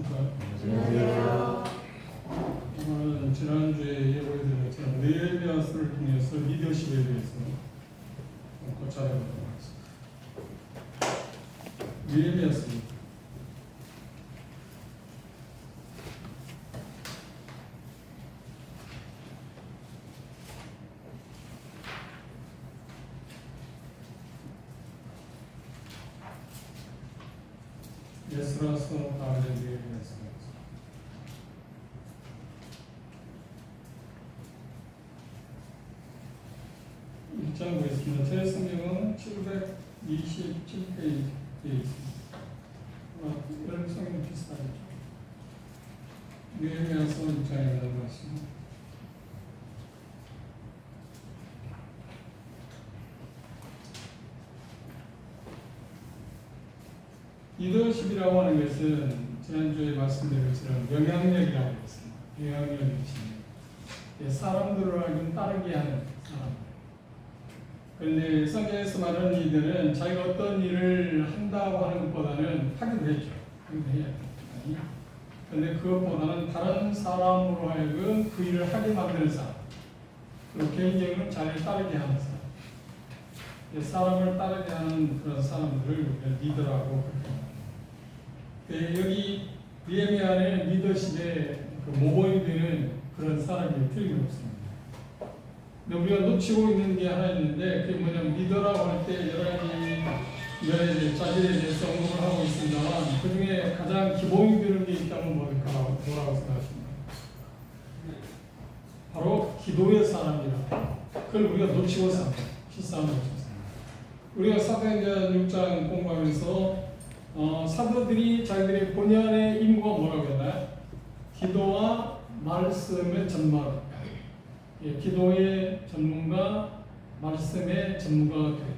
안녕하십니까. 안녕하세요. 오늘은 지난주에 예고해드린 것처럼 느헤미야서를 통해서 리더십에 대해서 고찰해보도록 하겠습니다. 느헤미야서 예스라서 다음에 느헤미야서 1장 보겠습니다. 제 성경은 727페이지에 있습니다. 여러분 성경 비슷하겠죠? 느헤미야서 1장에 들어갔습니다. 리더십이라고 하는 것은 지난주에 말씀드린 것처럼 영향력이라고 했습니다. 영향력이 있습니다. 사람들을 하긴 따르게 하는 사람. 그런데 성경에서 말하는 이들은 자기가 어떤 일을 한다고 하는 것보다는 하기도 했죠. 하기도 해야 됩니다. 그런데 그것보다는 다른 사람으로 하여금 그 일을 하게 만드는 사람. 그리고 개인적으로 자기를 따르게 하는 사람. 사람을 따르게 하는 그런 사람들을 리더라고 그렇게 합니다. 여기 느헤미야 안에 리더십의 모범이 되는 그런 사람이 틀림없습니다. 우리가 놓치고 있는 게 하나 있는데 그게 뭐냐면 리더라고 할 때 여러 가지 면에 자질에 대해서 언급을 하고 있습니다만 그 중에 가장 기본이 되는 게 있다면 뭐라고 생각하십니까? 바로 기도의 사람이다. 그걸 우리가 놓치고 삽니다. 실상을 놓치고 삽니다. 우리가 사도행전 6장 공부하면서 사도들이 자기들의 본연의 임무가 뭐라고 했나요? 기도와 말씀의 전문가. 기도의 전문가, 말씀의 전문가가 되었다.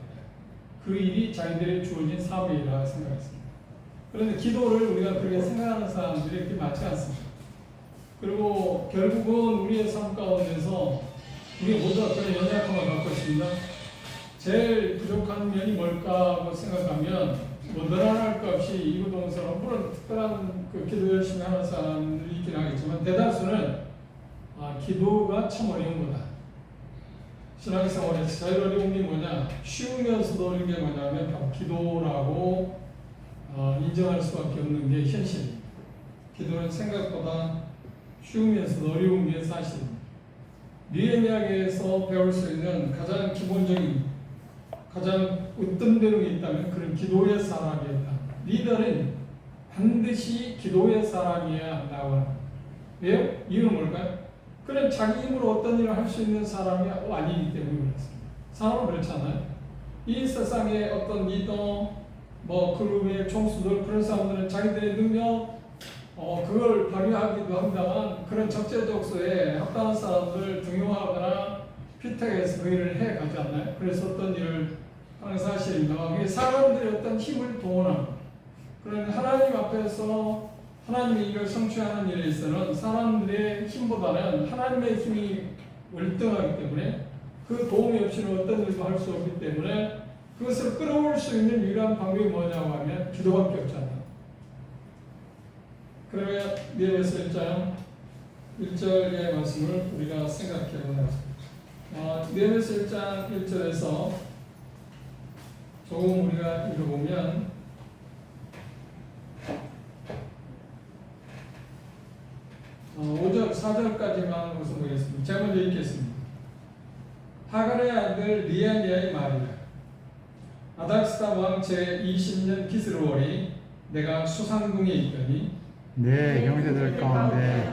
그 일이 자기들의 주어진 사명이라 생각했습니다. 그런데 기도를 우리가 그렇게 생각하는 사람들이 그렇게 많지 않습니다. 그리고 결국은 우리의 삶 가운데서 우리가 모두가 그런 연약함을 갖고 있습니다. 제일 부족한 면이 뭘까 하고 생각하면 늘어날 것 없이 이구동성 물론 특별한 기도 열심히 하는 사람들이 있긴 하겠지만 대다수는 기도가 참 어려운 거다. 신앙생활에서 제일 어려운 게 뭐냐? 쉬우면서도 어려운 게 뭐냐면 바로 기도라고 인정할 수밖에 없는 게 현실입니다. 기도는 생각보다 쉬우면서도 어려운 게 사실입니다. 느헤미야에서 배울 수 있는 가장 기본적인 가장 으뜸되는 게 있다면 그런 기도의 사람이었다. 리더는 반드시 기도의 사람이어야 한다고 합니다. 왜요? 이유는 뭘까요? 그런 자기 힘으로 어떤 일을 할 수 있는 사람이 아니기 때문에 그렇습니다. 사람은 그렇잖아요. 이 세상에 어떤 리더, 그룹의 총수들 그런 사람들은 자기들의 능력, 그걸 발휘하기도 합니다만 그런 적재적소에 합당한 사람들을 등용하거나 피탁해서 그 일을 해 가지 않나요? 그래서 어떤 일을 하는 사실입니다. 그게 사람들의 어떤 힘을 동원합니다. 그런 하나님 앞에서 하나님의 일을 성취하는 일에 있어서는 사람들의 힘보다는 하나님의 힘이 월등하기 때문에 그 도움이 없이는 어떤 일도 할 수 없기 때문에 그것을 끌어올 수 있는 유일한 방법이 뭐냐고 하면 기도밖에 없잖아요. 그러면 느헤미야서 1장 1절의 말씀을 우리가 생각해 보겠습니다. 느헤미야서 1장 1절에서 조금 우리가 읽어보면 5절, 4절까지만 우선 보겠습니다. 제가 먼저 읽겠습니다. 하갈의 아들 리아니아의 말이다. 아닥스다 왕 제20년 기스로월이 내가 수상궁에 있더니 내 형제들 가운데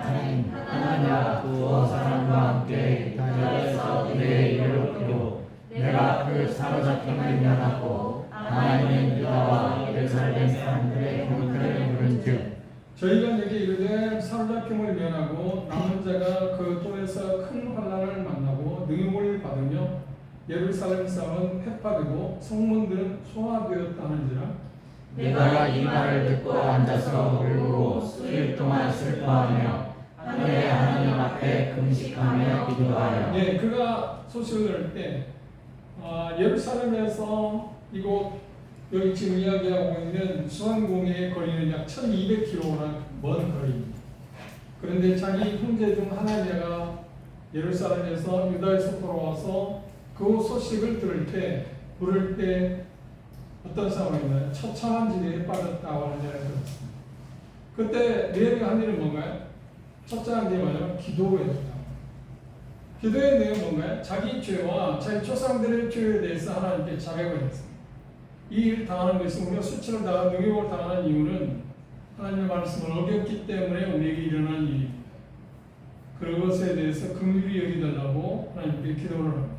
하나니아 두어 사람과 함께 다니엘서 내 일을 얻기로 내가 그 사로잡힘을 면하고 남아있는 유다와 예루살렘 사람들의 형편을 물은즉 저희가 내게 이르되 사로잡힘을 면하고 남은 자가 그 또에서 큰 환난을 만나고 능욕을 받으며 예루살렘 사람은 해파되고 성문들은 소화되었다 하는지라 내가 이 말을 듣고 앉아서 울고 수일 동안 슬퍼하며 하늘의 하나님 앞에 금식하며 기도하여 그가 소식을 들을 때 예루살렘에서 이곳 여기 지금 이야기하고 있는 수상공의 거리는 약 1200km나 먼 거리입니다. 그런데 자기 형제 중 하나냐가 예루살렘에서 유다에서 돌아와서 그 소식을 부를 때 어떤 상황이나요? 처참한 지대에 빠졌다고 하는 이야기를 들었습니다. 그때 느헤미야가 한 일은 뭔가요? 첫째 한 일이 뭐냐면 기도했다. 기도의 내용은 뭔가요? 자기 죄와 자기 조상들의 죄에 대해서 하나님께 자백을 했습니다. 이 일을 당하는 것이 우리가 수치를 당한 능욕을 당하는 이유는 하나님의 말씀을 어겼기 때문에 우리에게 일어난 일입니다. 그것에 대해서 긍휼히 여기달라고 하나님께 기도를 합니다.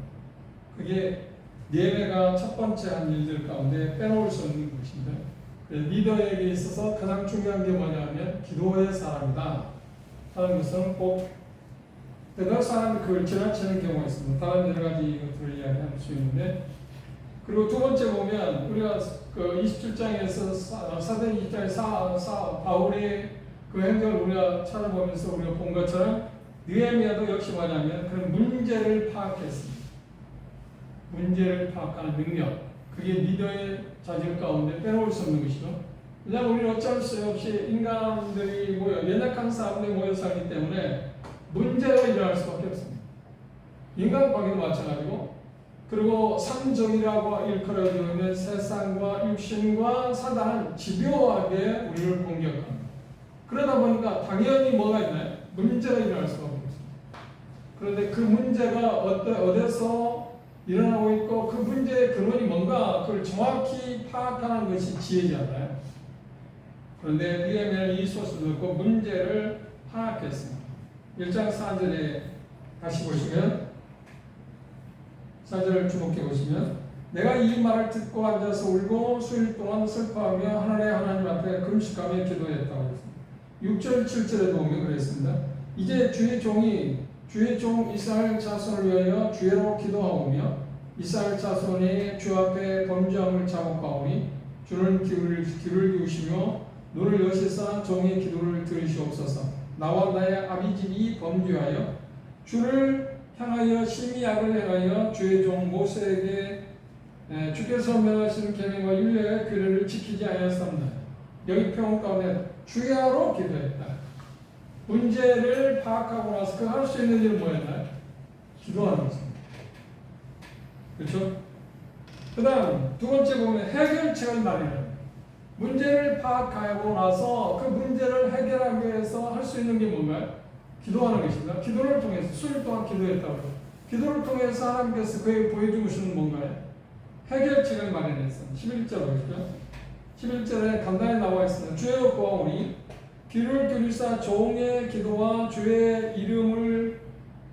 그게 느헤미야가 첫 번째 한 일들 가운데 빼놓을 수 없는 것입니다. 리더에게 있어서 가장 중요한 게 뭐냐면 기도의 사람이다 하는 것은 꼭 대다수 사람이 그걸 지나치는 경우가 있습니다. 다른 여러 가지 것들을 이야기할 수 있는데, 그리고 두 번째 보면 우리가 그 27장에서 사도행 20장에 바울의 그 행적을 우리가 찾아보면서 우리가 본 것처럼 느헤미야도 역시 뭐냐면 그런 문제를 파악했습니다. 문제를 파악하는 능력, 그게 리더의 자질 가운데 빼놓을 수 없는 것이죠. 왜냐하면 우리는 어쩔 수 없이 인간들이 연약한 사람들이 모여 살기 때문에 문제가 일어날 수밖에 없습니다. 인간 관계도 마찬가지고, 그리고 삼정이라고 일컬어지고 있는 세상과 육신과 사단은 집요하게 우리를 공격합니다. 그러다 보니까 당연히 뭐가 있나요? 문제가 일어날 수밖에 없습니다. 그런데 그 문제가 어디서 일어나고 있고 그 문제의 근원이 뭔가 그걸 정확히 파악하는 것이 지혜잖아요. 그런데 느헤미야는 이 소식을 듣고 문제를 파악했습니다. 1장 4절에 다시 보시면 4절을 주목해 보시면 내가 이 말을 듣고 앉아서 울고 수일 동안 슬퍼하며 하나님 앞에 금식하며 기도했다고 했습니다. 6절 7절에도 보면 그랬습니다. 이제 주의 종 이스라엘 자손을 위하여 주의로 기도하오며 이스라엘 자손이 주 앞에 범죄함을 자복하오니 주는 귀를 기우시며 눈을 여시사 종의 기도를 들으시옵소서. 나와 나의 아비집이 범죄하여 주를 향하여 심히 악을 행하여 주의 종 모세에게 주께서 명하시는 계명과 율례의 규례를 지키지 아니하였습니다. 여기 표현 가운데 주야로 기도했다. 문제를 파악하고 나서 그 할 수 있는 일은 뭐였나요? 기도하는 것입니다. 그렇죠? 그 다음 두 번째 보면 해결책을 마련합니다. 문제를 파악하고 나서 그 문제를 해결하기 위해서 할 수 있는 게 뭔가요? 기도하는 것입니다. 기도를 통해서 수일 동안 기도했다고. 기도를 통해서 하나님께서 그에게 보여주시는 뭔가요? 해결책을 마련했습니다. 11절 보시죠. 11절에 간단히 나와 있습니다. 주여 구하오니 귀를 기울이사 종의 기도와 주의 이름을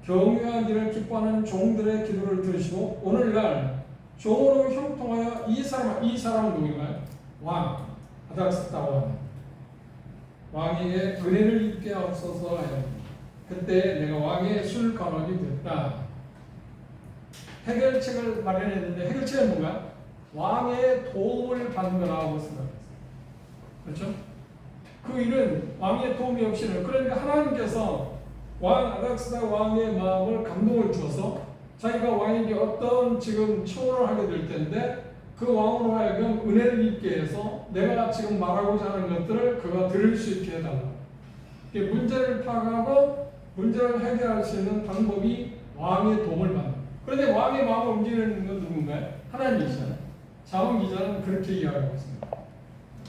경외하기를 기뻐하는 종들의 기도를 들으시고 오늘날 종으로 형통하여 이 사람은 누구인가요? 왕 아닥스다 왕에게 은혜를 입게 하옵소서 하여 그때 내가 왕의 술관원이 됐다. 해결책을 마련했는데 해결책은 뭔가? 왕의 도움을 받는 거라고 생각했어요. 그렇죠? 그 일은 왕의 도움이 없이는, 그러니까 하나님께서 왕 아닥스다 왕의 마음을 감동을 주어서 자기가 왕에게 어떤 지금 청혼을 하게 될 텐데 그 왕으로 하여금 은혜를 입게 해서 내가 지금 말하고자 하는 것들을 그가 들을 수 있게 해달라. 문제를 파악하고 문제를 해결할 수 있는 방법이 왕의 도움을 받는. 그런데 왕의 마음을 움직이는 건 누군가요? 하나님이시잖아요. 자문 기자는 그렇게 이야기하고 있습니다.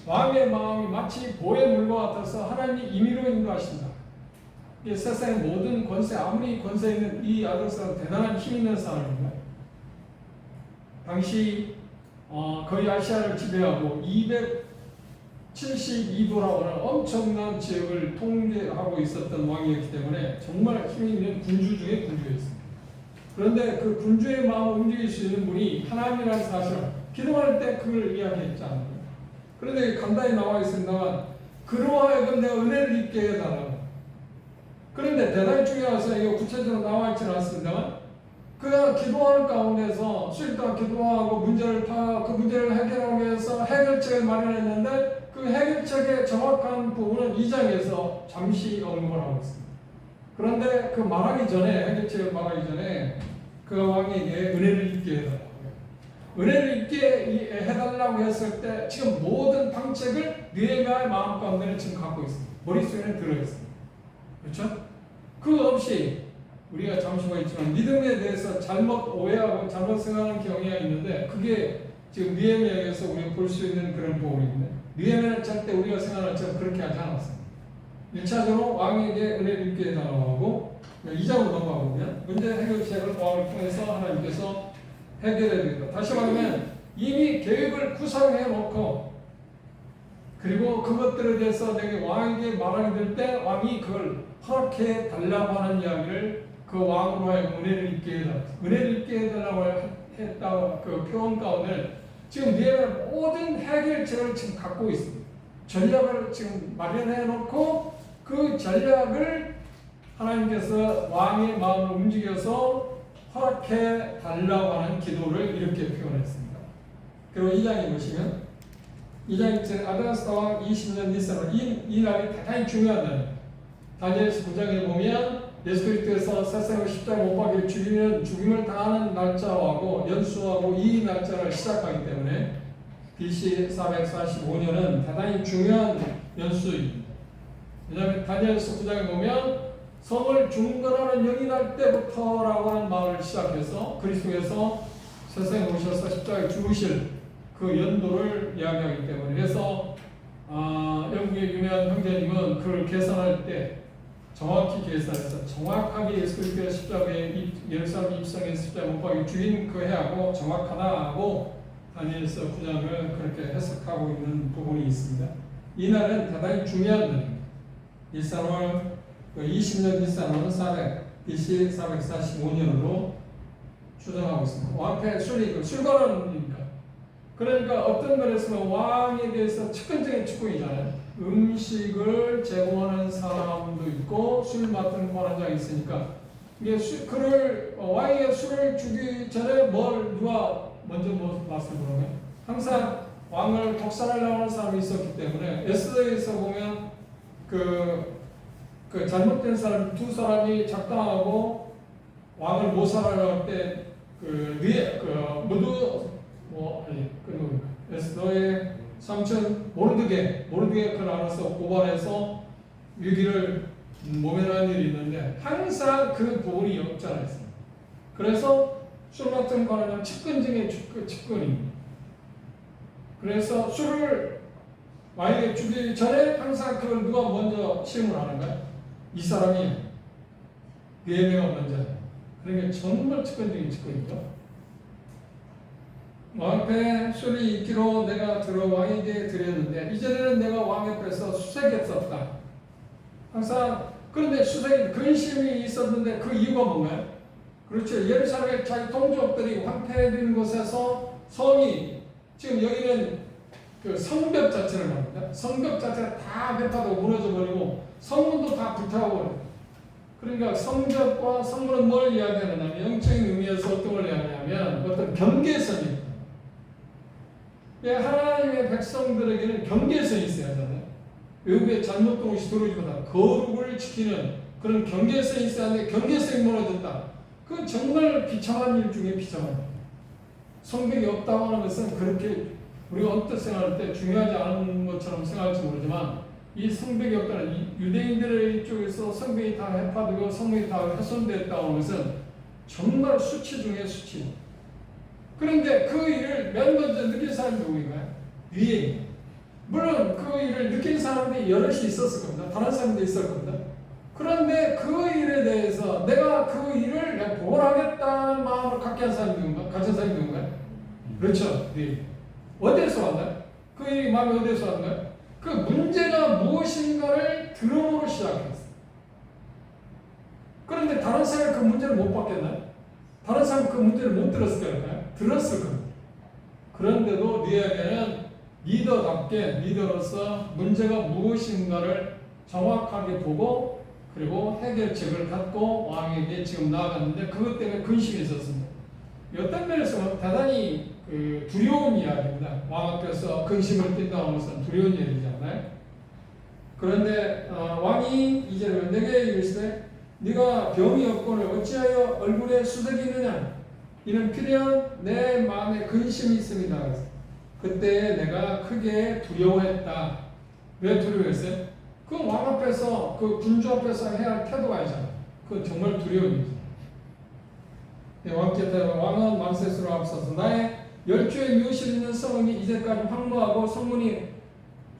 왕의 마음이 마치 보의 물과 같아서 하나님이 임의로 인도하신다. 이 세상의 모든 권세, 아무리 권세 있는 이 아들사는 대단한 힘 있는 사람입니다. 당시 거의 아시아를 지배하고 272도라고 하는 엄청난 지역을 통제하고 있었던 왕이었기 때문에 정말 힘 있는 군주 중에 군주였습니다. 그런데 그 군주의 마음을 움직일 수 있는 분이 하나님이라는 사실을 기도할 때 그걸 이야기했지 않나요? 그런데 간단히 나와 있습니다만 그로 하여금 내가 은혜를 입게 해달라고. 그런데 대단히 중요한 것은 이거 구체적으로 나와 있지는 않습니다만 그가 기도하는 가운데서 수일 동안 기도하고 문제를 파악하고 그 문제를 해결하기 위해서 해결책을 마련했는데 그 해결책의 정확한 부분은 2장에서 잠시 언급을 하고 있습니다. 그런데 그 말하기 전에, 해결책을 말하기 전에 그 왕에게 은혜를 입게 해달라고요. 은혜를 입게 해달라고 했을 때 지금 모든 방책을 느헤미야의 마음 가운데는 지금 갖고 있습니다. 머릿속에는 들어있습니다. 그렇죠? 그거 없이 우리가 잠시 후에 있지만 믿음에 대해서 잘못 오해하고 잘못 생각하는 경향이 있는데 그게 지금 느헤미야에서 우리가 볼 수 있는 그런 부분인데 느헤미야는 절대 우리가 생각하는 것처럼 그렇게 하지 않았습니다. 1차적으로 왕에게 은혜를 입게 해달라고 하고 2장으로 넘어가보면 문제 해결책을 왕을 통해서 하나님께서 해결해야 됩니다. 다시 말하면 이미 계획을 구상해 놓고 그리고 그것들에 대해서 내게 왕에게 말하게 될 때 왕이 그걸 허락해 달라고 하는 이야기를 그 왕으로 하여금 은혜를 입게 해달라. 은혜를 입게 해달라고 했다 그 표현 가운데 지금 느헤미야는 모든 해결책을 지금 갖고 있습니다. 전략을 지금 마련해 놓고 그 전략을 하나님께서 왕의 마음을 움직여서 허락해 달라고 하는 기도를 이렇게 표현했습니다. 그리고 2장에 보시면 2장 아다스다 왕 20년 니산 이 날이 대단히 중요하다. 다니엘서 9장에 보면 예수 그리스도께서 세상을 십자가에 못 박혀 죽임을 당하는 날짜하고 연수하고 이 날짜를 시작하기 때문에 BC 445년은 대단히 중요한 연수입니다. 왜냐하면 다니엘서 9장에 보면 성을 중건하는 영이 날 때부터라고 하는 말을 시작해서 그리스도께서 세상에 오셔서 십자가에 죽으실 그 연도를 이야기하기 때문에 그래서 영국의 유명한 형제님은 그걸 계산할 때 정확히 계산해서 정확하게 예수 그리스도의 십자가에 예루살렘 입성해서 십자가에 못 박혀 죽인 그 해하고 정확하다 하고 다니엘서 9장을 그렇게 해석하고 있는 부분이 있습니다. 이 날은 대단히 중요한 날입니다. 일산월 20년 일산월은 400 BC 445년으로 추정하고 있습니다. 왕패 술관원입니까? 그러니까 어떤 면에서 왕에 대해서 측근적인 측근이잖아요. 음식을 제공하는 사람도 있고 술 맡는 관원장이 있으니까 이게 그를 왕에게 술을 주기 전에 누가 먼저 맛을 보는 항상 왕을 독살하려고 하는 사람이 있었기 때문에 에스더에서 보면 그 잘못된 사람 두 사람이 작당하고 왕을 모살하려고 할 때 에스더의 삼촌 모르드게 그를 알아서 고발해서 위기를 모면하는 일이 있는데 항상 그 부분이 없잖아요. 그래서 술 같은 거는 측근 중에 측근입니다. 그래서 술을 왕에게 주기 전에 항상 그걸 누가 먼저 시험을 하는가요? 이 사람이 느헤미야가 먼저예요. 그러니까 정말 측근적인 측근이죠. 왕 앞에 술이 있기로 내가 들어 왕에게 드렸는데 이전에는 내가 왕 옆에서 수색했었다. 항상 그런데 수색 근심이 있었는데 그 이유가 뭔가요? 그렇죠. 예루살렘의 자기 동족들이 황폐해진 곳에서 성이 지금 여기는 그 성벽 자체를 말합니다. 성벽 자체가 다 배타도 무너져 버리고 성문도 다 불타고 그러니까 성벽과 성문은 뭘 이야기하느냐면 영적인 의미에서 어떤 걸 이야기하냐면 어떤 경계선입니다. 하나님의 백성들에게는 경계선이 있어야 하잖아요. 외국에 잘못된 것이 들어오지보다 거룩을 지키는 그런 경계선이 있어야 하는데 경계선이 무너졌다. 그건 정말 비참한 일 중에 비참한 일. 성벽이 없다고 하는 것은 그렇게 우리가 언뜻 생각할 때 중요하지 않은 것처럼 생각할지 모르지만 이 성벽이 없다는 유대인들의 이쪽에서 성벽이 다 해파되고 성벽이 다 훼손됐다고 하는 것은 정말 수치 중에 수치. 그런데 그 일을 맨 먼저 느낀 사람이 누구인가요? 위에. 물론 그 일을 느낀 사람들이 여럿이 있었을 겁니다. 다른 사람도 있을 겁니다. 그런데 그 일에 대해서 내가 그 일을 내가 보완하겠다는 마음을 갖게 한 사람이 누군가? 가진 사람이 누군가요? 그렇죠. 네. 어디에서 왔나요? 그 일이 마음이 어디에서 왔나요? 그 문제가 무엇인가를 들음으로 시작했어요. 그런데 다른 사람이 그 문제를 못 받겠나요? 다른 사람이 그 문제를 못 들었을 거니까요? 들었을 겁니다. 그런데도 느헤미야는 리더로서 문제가 무엇인가를 정확하게 보고 그리고 해결책을 갖고 왕에게 지금 나아갔는데 그것 때문에 근심이 있었습니다. 어떤 면에서 대단히 두려운 이야기입니다. 왕 앞에서 근심을 띈다는 것은 두려운 일이잖아요. 그런데 왕이 이제 내게 이르시되 네가 병이 없거늘 어찌하여 얼굴에 수색이 있느냐? 이는 필연 내 마음에 근심이 있습니다. 그때 내가 크게 두려워했다. 왜 두려워했어요? 그 왕 앞에서 그 군주 앞에서 해야 할 태도가 있잖아. 그건 정말 두려움이죠. 왕은 만세스로 앞서서 나의 열조의 묘실 있는 성이 이제까지 황무하고 성문이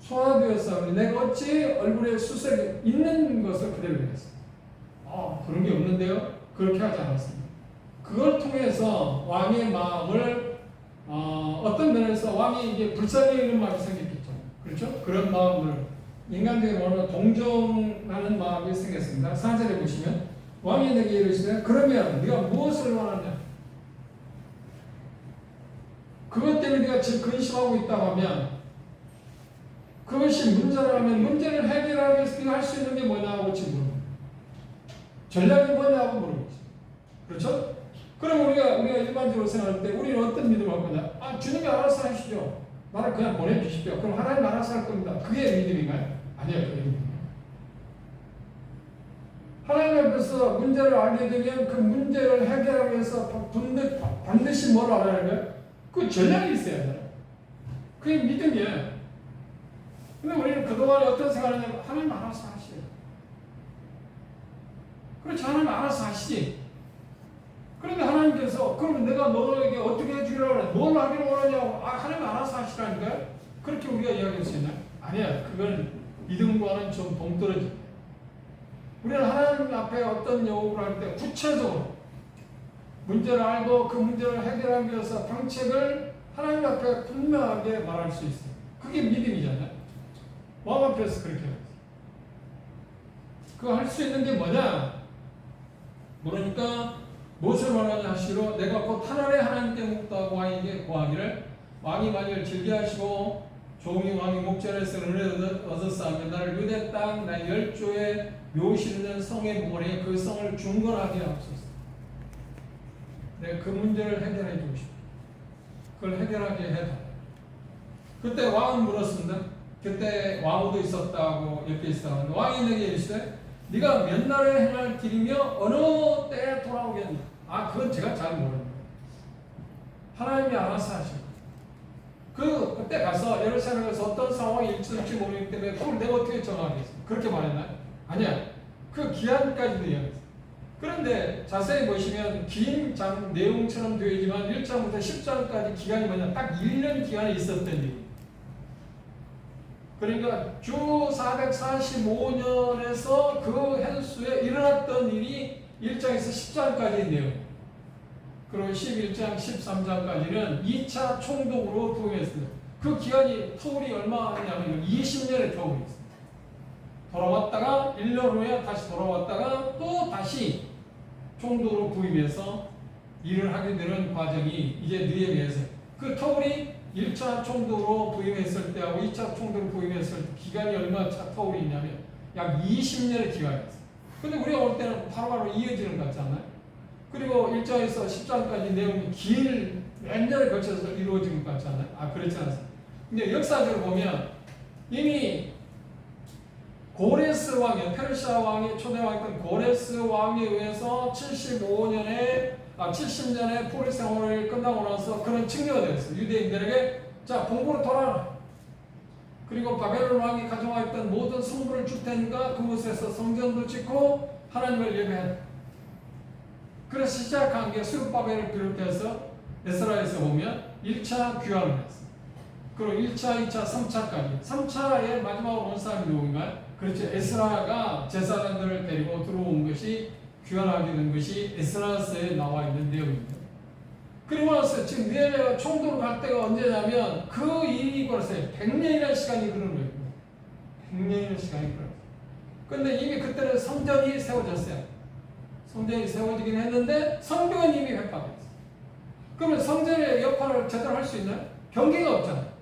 소화되었사오니 내가 어찌 얼굴에 수색이 있는 것을 그대로 했어. 그런 게 없는데요? 그렇게 하지 않았습니다. 그걸 통해서 왕의 마음을 어떤 면에서 왕이 이게 불쌍히 마음이 생겼겠죠. 그렇죠? 그런 마음을 인간적인 마음으로 동정하는 마음이 생겼습니다. 4절에 보시면 왕이 내게 이르시되 그러면 네가 무엇을 원하냐? 그것 때문에 네가 지금 근심하고 있다고 하면 그것이 문제라면 문제를 해결하기 위해서 네가 할 수 있는 게 뭐냐고 지금 물어봅니다. 전략이 뭐냐고 물어보죠. 그렇죠? 그럼 우리가 일반적으로 생각할 때 우리는 어떤 믿음을 갖고 있냐? 주님이 알아서 하시죠. 나를 그냥 보내주십시오. 그럼 하나님 알아서 할 겁니다. 그게 믿음인가요? 아니요. 그게 믿음이에요. 하나님 앞에서 문제를 알게 되면 그 문제를 해결하기 위해서 반드시 뭘 알아야 하냐면 그 전략이 있어야 돼요. 그게 믿음이에요. 근데 우리는 그동안에 어떤 생각을 하냐면 하나님 알아서 하시요. 그렇지, 하나님 알아서 하시지. 그런데 하나님께서 그러면 내가 너에게 어떻게 해주려고 그래? 뭘 하기를 원하냐고. 하나님 알아서 하시라니까요. 그렇게 우리가 이야기할 수 있나요? 아니야. 그건 믿음과는 좀 동떨어져. 우리는 하나님 앞에 어떤 요구를 할 때 구체적으로 문제를 알고 그 문제를 해결하기 위해서 방책을 하나님 앞에 분명하게 말할 수 있어요. 그게 믿음이잖아요. 왕 앞에서 그렇게 해요. 그거 할 수 있는 게 뭐냐? 그러니까 무엇을 원하냐 하시로 내가 곧 하늘의 하나님께 묵다고 왕에게 고하기를 왕이 만일 즐겨하시고 종이 왕이 목전에서 은혜를 얻었사하면 나를 유대 땅 나 열조의 묘실 있는 성에 보내 그 성을 중건하게 하옵소서. 내가 그 문제를 해결해 주고 싶어. 그걸 해결하게 해달라. 그때 왕은 물었습니다. 그때 왕후도 있었다고 옆에 있었는데 왕이 내게 이르시되 네가 몇 날에 행할 길이며 어느 때에 돌아오겠나? 그건 제가 잘 모릅니다. 하나님이 알아서 하시고 그때 가서 예루살렘에서 어떤 상황이 있을지 모르기 때문에 그걸 내가 어떻게 정하겠습니까? 그렇게 말했나요? 아니야. 그 기한까지도 이야기했어요. 그런데 자세히 보시면 긴 내용처럼 되어 있지만 1장부터 10장까지 기간이 뭐냐? 딱 1년 기간이 있었던 얘기예요. 그러니까 주 445년에서 그 횟수에 일어났던 일이 1장에서 10장까지의 내용. 그리고 11장, 13장까지는 2차 총독으로 부임했습니다. 그 기간이 터울이 얼마냐면 20년의 터울이 있습니다. 돌아왔다가 1년 후에 다시 돌아왔다가 또 다시 총독으로 부임해서 일을 하게 되는 과정이 이제 느헤미야에서 그 터울이 1차 총독으로 부임했을 때하고 2차 총독으로 부임했을 때 기간이 얼마 터울이 있냐면 약 20년의 기간이 있어요. 근데 우리가 올 때는 바로바로 이어지는 것 같지 않나요? 그리고 1장에서 10장까지 내용이 몇 년에 걸쳐서 이루어진 것 같지 않나요? 그렇지 않습니다. 근데 역사적으로 보면 이미 고레스 왕이, 페르시아 왕이 초대왕이었던 고레스 왕에 의해서 70년에 포로 생활을 끝나고 나서 그런 징계가 되었어요. 유대인들에게 자 본국으로 돌아라. 그리고 바벨론 왕이 가져와 있던 모든 성물을 줄 테니까 그곳에서 성전도 짓고 하나님을 예배해라. 그래서 시작한 게 스룹바벨을 비롯해서 에스라에서 보면 1차 귀환을 했어요. 그리고 1차, 2차, 3차까지 3차의 마지막으로 온 사람이 누군가요? 그렇죠. 에스라가 제사장들을 데리고 들어온 것이 귀환하게 된 것이 에스라서에 나와 있는 내용입니다. 그리고 나서 지금 느헤미야가 총독으로 갈 때가 언제냐면 그 일이 벌써 100년이라는 시간이 흐르는 거예요. 100년이라는 시간이 흐르는 거예요. 근데 이미 그때는 성전이 세워졌어요. 성전이 세워지긴 했는데 성벽은 이미 회파됐어요. 그러면 성전의 역할을 제대로 할 수 있나요? 경계가 없잖아요.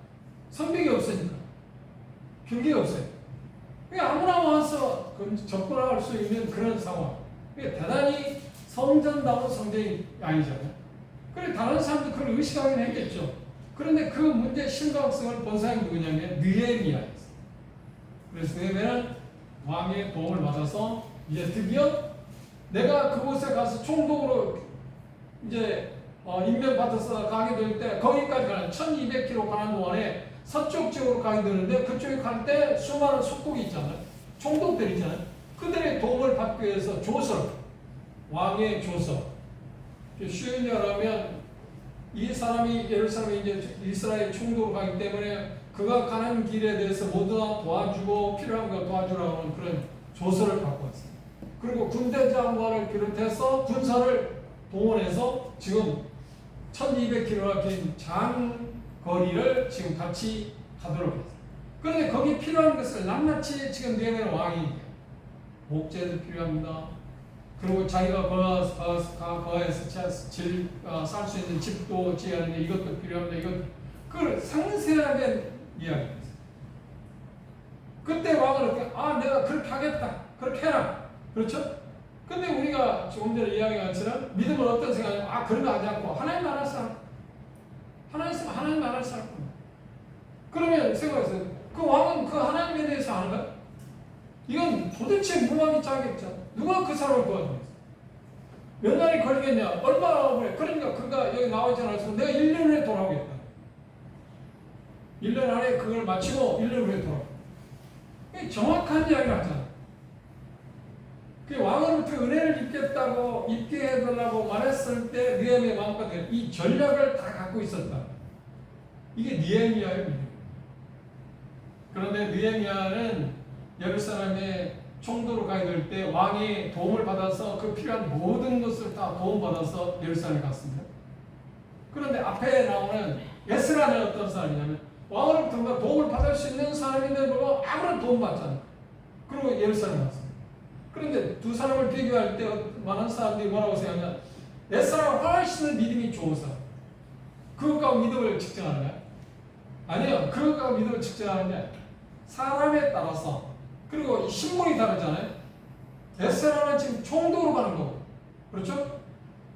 성벽이 없으니까. 경계가 없어요. 아무나 와서 접근할 수 있는 그런 상황. 대단히 성전다운 성전이 아니잖아요. 그래 다른 사람도 그걸 의식하긴 했겠죠. 그런데 그 문제의 심각성을 본 사람이 누구냐면 느헤미야였어요. 그래서 느헤미야는 왕의 도움을 받아서 이제 드디어 내가 그곳에 가서 총독으로 이제 임명받아서 가게 될 때 거기까지 가는 1200km 가는 동안에 서쪽 지역으로 가게 되는데 그쪽에 갈 때 수많은 속국이 있잖아요. 총독들 있잖아요. 그들의 도움을 받기 위해서 조서, 왕의 조서. 쉬운 말하면 이 사람이 예루살렘에 이제 이스라엘 총독으로 가기 때문에 그가 가는 길에 대해서 모두 다 도와주고 필요한 거 도와주라고 하는 그런 조서를 갖고 왔어요. 그리고 군대 장관을 비롯해서 군사를 동원해서 지금 1200km가 긴 장거리를 지금 같이 가도록 했어요. 그런데 거기 필요한 것을 낱낱이 지금 느헤미야 왕이 목재도 필요합니다. 그리고 자기가 거하에서 살 수 있는 집도 지어야 하는데 이것도 필요합니다. 이것 그걸 상세하게 이야기했어요. 그때 왕은 내가 그렇게 하겠다. 그렇게 해라. 그렇죠? 근데 우리가 조금 전에 이야기한 것처럼 믿음은 어떤 생각이냐면 그런 거 하지 않고 하나님 나라 살 하나님 있으면 하나님 나라를 살 겁니다. 그러면 생각해보세요. 그 왕은 그 하나님에 대해서 아는가? 이건 도대체 무함이 짜겠죠. 누가 그 사람을 도와주겠어? 몇 날이 걸리겠냐? 얼마나 오래? 그러니까 그가 여기 나와 있잖아요. 내가 1년 후에 돌아오겠다. 1년 안에 그걸 마치고 1년 후에 돌아오겠다. 정확한 이야기를 하잖아. 그 왕으로부터 은혜를 입게 해달라고 말했을 때 느헤미야 왕과 이 전략을 다 갖고 있었다. 이게 느헤미야의 믿음. 그런데 느헤미야는 예루살렘에 총독으로 가게 될 때 왕의 도움을 받아서 그 필요한 모든 것을 다 도움받아서 예루살렘에 갔습니다. 그런데 앞에 나오는 에스라는 어떤 사람이냐면 왕으로부터 도움을 받을 수 있는 사람인데 뭐 아무런 도움 받지 않아요. 그리고 예루살렘에 갔습니다. 그런데 두 사람을 비교할 때 많은 사람들이 뭐라고 생각하냐? 에스라가 훨씬 믿음이 좋은 사람. 그것과 믿음을 측정하느냐? 아니요. 그것과 믿음을 측정하느냐? 사람에 따라서 그리고 신분이 다르잖아요. 에스라는 지금 총독으로 가는 거고, 그렇죠?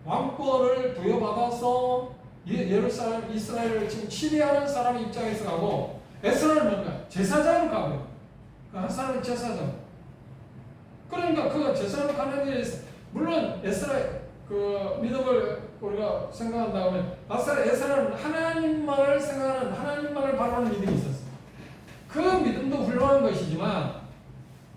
왕권을 부여받아서 예루살렘, 이스라엘을 지금 치리하는 사람의 입장에서 가고, 에스라는 뭔가 제사장으로 가고요. 한 사람은 제사장. 그러니까 그가 제사장으로 가는 일에 있어. 물론 에스라의 그 믿음을 우리가 생각한다면, 에스라는 하나님만을 생각하는, 하나님만을 바라는 믿음이 있었어요. 그 믿음도 훌륭한 것이지만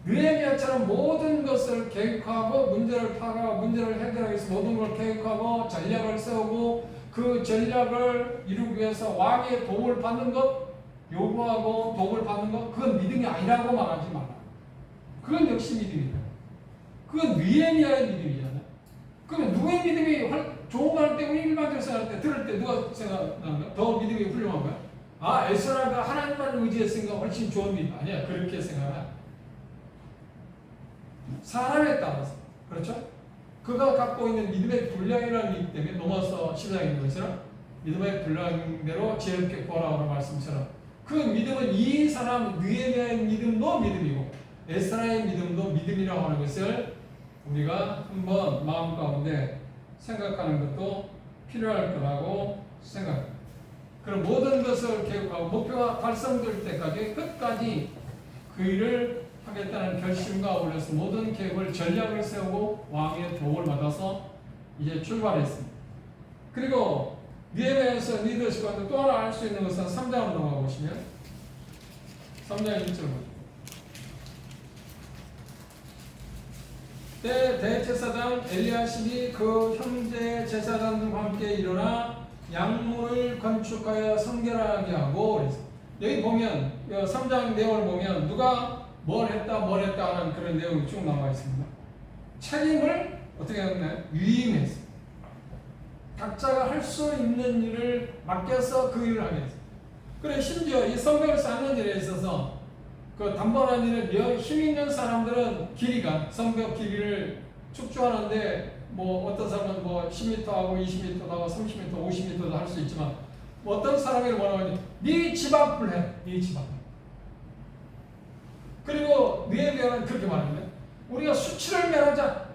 느헤미야처럼 모든 것을 계획하고 문제를 파악하고 문제를 해결하기 위해서 모든 걸 계획하고 전략을 세우고 그 전략을 이루기 위해서 왕의 도움을 받는 것, 요구하고 도움을 받는 것, 그건 믿음이 아니라고 말하지 마라. 그건 역시 믿음이다. 그건 느헤미야의 믿음이잖아요. 그러면 누구의 믿음이 좋은 거 할 때, 우리 일반적으로 생각할 때, 들을 때 누가 생각나는가? 더 믿음이 훌륭한 거야? 에스라가 하나님만 의지했으니까 훨씬 좋은 믿음. 아니야. 그렇게 생각하나? 사람에 따라서. 그렇죠? 그가 갖고 있는 믿음의 분량이라는 게 있기 때문에 넘어서 10장에 있는 것처럼 믿음의 분량대로 지혜롭게 구하라고 말씀처럼 그 믿음은 이 사람 느헤미야의 믿음도 믿음이고 에스라의 믿음도 믿음이라고 하는 것을 우리가 한번 마음 가운데 생각하는 것도 필요할 거라고 생각합니다. 그럼 모든 것을 계획하고 목표가 달성될 때까지 끝까지 그 일을 하겠다는 결심과 어울려서 모든 계획을 전략을 세우고 왕의 도움을 받아서 이제 출발했습니다. 그리고 느헤미야에서 리더십 가운데 또 하나 알 수 있는 것은 3장으로 넘어가 보시면 3장 1절 보시죠. 때 대제사장 엘리야십이 그 형제 제사장들과 함께 일어나 양문을 건축하여 성결하게 하고 그래서 여기 보면 3장 내용을 보면 누가 뭘 했다 하는 그런 내용이 쭉 나와 있습니다. 책임을 어떻게 했나요? 위임했어요. 각자가 할 수 있는 일을 맡겨서 그 일을 하게 했어요. 그래 심지어 이 성벽을 쌓는 일에 있어서 그 단번한 일은 힘 있는 사람들은 성벽 길이를 축조하는데 뭐 어떤 사람은 뭐 10m 하고 20m 하고 30m, 50m도 할 수 있지만 뭐 어떤 사람이 뭐라고 하니 네 집 앞을 해. 네 집 앞. 그리고 느헤미야는 그렇게 말합니다. 우리가 수치를 면하자.